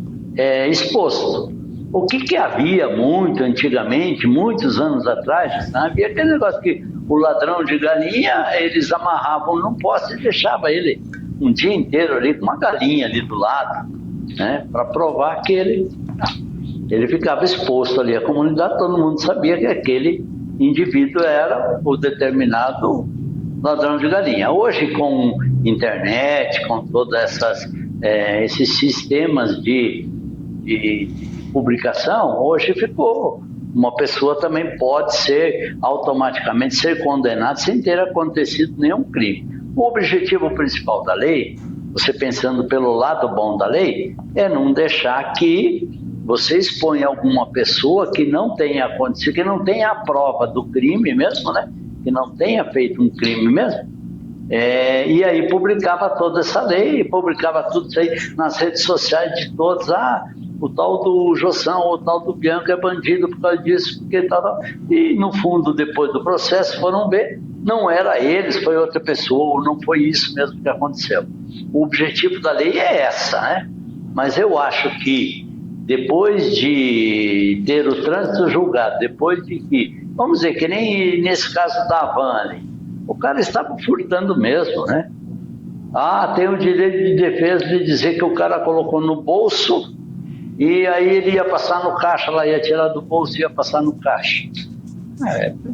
exposto. O que havia muito antigamente, muitos anos atrás, havia aquele negócio que o ladrão de galinha, eles amarravam num poste e deixavam ele um dia inteiro ali com uma galinha ali do lado, né, para provar que ele ficava exposto ali à comunidade, todo mundo sabia que aquele indivíduo era o determinado ladrão de galinha. Hoje, com internet, com todos esses sistemas de publicação, hoje ficou. Uma pessoa também pode automaticamente ser condenada sem ter acontecido nenhum crime. O objetivo principal da lei, você pensando pelo lado bom da lei, é não deixar que você exponha alguma pessoa que não tenha acontecido, que não tenha a prova do crime mesmo, né? Que não tenha feito um crime mesmo. E aí publicava toda essa lei, publicava tudo isso aí nas redes sociais de todos. O tal do Joção, o tal do Bianco é bandido por causa disso, porque tal. E no fundo, depois do processo, foram ver, não era eles, foi outra pessoa, não foi isso mesmo que aconteceu. O objetivo da lei é essa, né? Mas eu acho que depois de ter o trânsito julgado, depois de que, vamos dizer, que nem nesse caso da Vale, o cara estava furtando mesmo, né? Tem o direito de defesa de dizer que o cara colocou no bolso e aí ele ia passar no caixa, lá ia tirar do bolso e ia passar no caixa.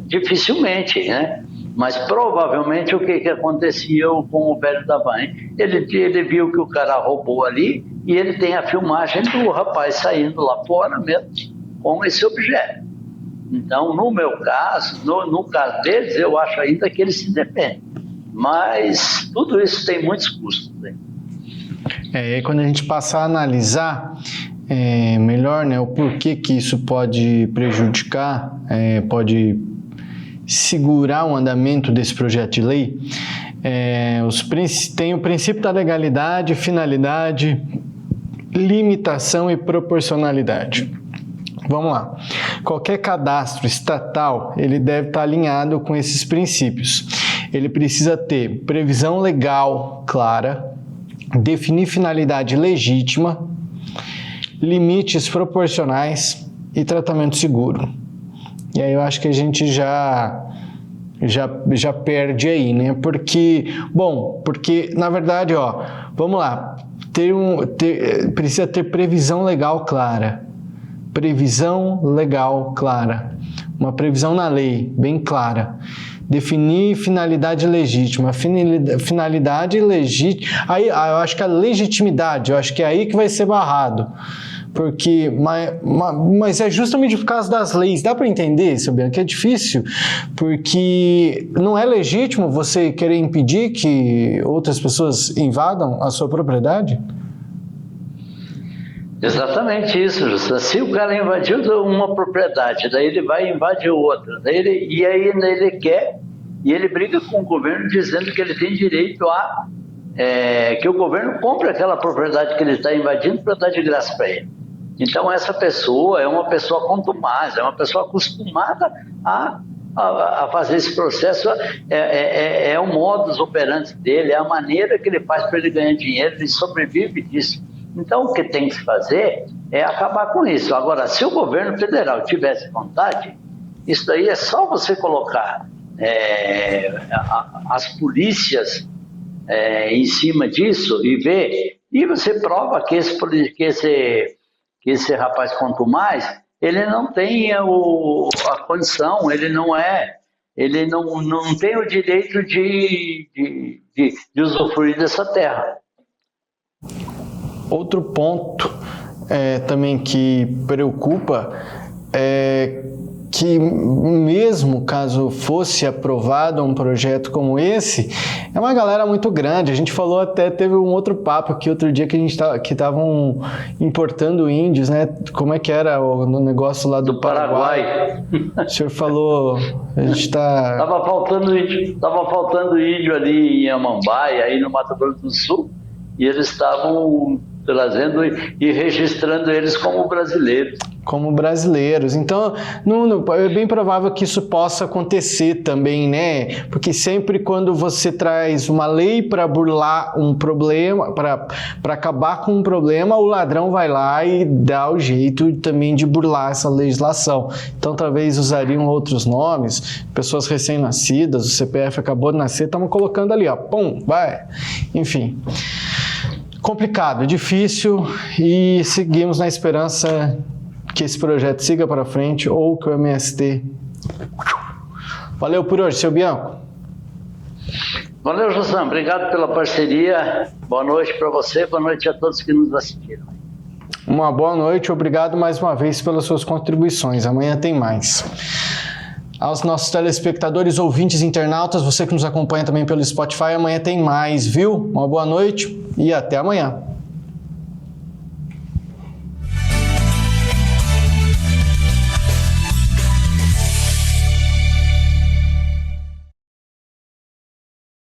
Dificilmente, né? Mas provavelmente o que acontecia com o velho da van? Ele viu que o cara roubou ali e ele tem a filmagem do rapaz saindo lá fora mesmo com esse objeto. Então, no meu caso, no caso deles, eu acho ainda que eles se defendem. Mas tudo isso tem muitos custos, né?
E aí quando a gente passar a analisar melhor, né, o porquê que isso pode prejudicar, pode segurar o andamento desse projeto de lei, tem o princípio da legalidade, finalidade, limitação e proporcionalidade. Vamos lá. Qualquer cadastro estatal, ele deve estar alinhado com esses princípios. Ele precisa ter previsão legal clara, definir finalidade legítima, limites proporcionais e tratamento seguro. E aí eu acho que a gente já perde aí, né? Porque na verdade, vamos lá, precisa ter previsão legal clara. Previsão legal clara. Uma previsão na lei, bem clara. Definir finalidade legítima. Finalidade legítima. Aí eu acho que a legitimidade, eu acho que é aí que vai ser barrado. Porque, mas é justamente por causa das leis. Dá para entender, seu Bianco, que é difícil, porque não é legítimo você querer impedir que outras pessoas invadam a sua propriedade?
Exatamente isso, Justa. Se o cara invadiu uma propriedade, daí ele vai e invade outra, e aí ele quer, e ele briga com o governo dizendo que ele tem direito a que o governo compre aquela propriedade que ele está invadindo para dar de graça para ele. Então essa pessoa é uma pessoa contumaz, é uma pessoa acostumada a fazer esse processo, é o modus operandi dele, é a maneira que ele faz para ele ganhar dinheiro, ele sobrevive disso. Então, o que tem que se fazer é acabar com isso. Agora, se o governo federal tivesse vontade, isso daí é só você colocar as polícias em cima disso e ver, e você prova que esse rapaz, quanto mais, ele não tem a condição, ele não tem o direito de usufruir dessa terra.
Outro ponto também que preocupa é que mesmo caso fosse aprovado um projeto como esse, é uma galera muito grande. A gente falou até, teve um outro papo aqui outro dia que estavam importando índios, né? Como é que era o negócio lá do Paraguai? O senhor falou, a gente está...
Tava faltando índio ali em Amambaia, aí no Mato Grosso do Sul, e eles estavam trazendo e registrando eles como brasileiros.
Como brasileiros. Então, é bem provável que isso possa acontecer também, né? Porque sempre quando você traz uma lei para burlar um problema, para acabar com um problema, o ladrão vai lá e dá o jeito também de burlar essa legislação. Então, talvez usariam outros nomes, pessoas recém-nascidas, o CPF acabou de nascer, estamos colocando ali, pum, vai. Enfim. Complicado, difícil, e seguimos na esperança que esse projeto siga para frente ou que o MST... Valeu por hoje, seu Bianco.
Valeu, José. Obrigado pela parceria. Boa noite para você, boa noite a todos que nos assistiram.
Uma boa noite, obrigado mais uma vez pelas suas contribuições. Amanhã tem mais. Aos nossos telespectadores, ouvintes, internautas, você que nos acompanha também pelo Spotify, amanhã tem mais, viu? Uma boa noite e até amanhã.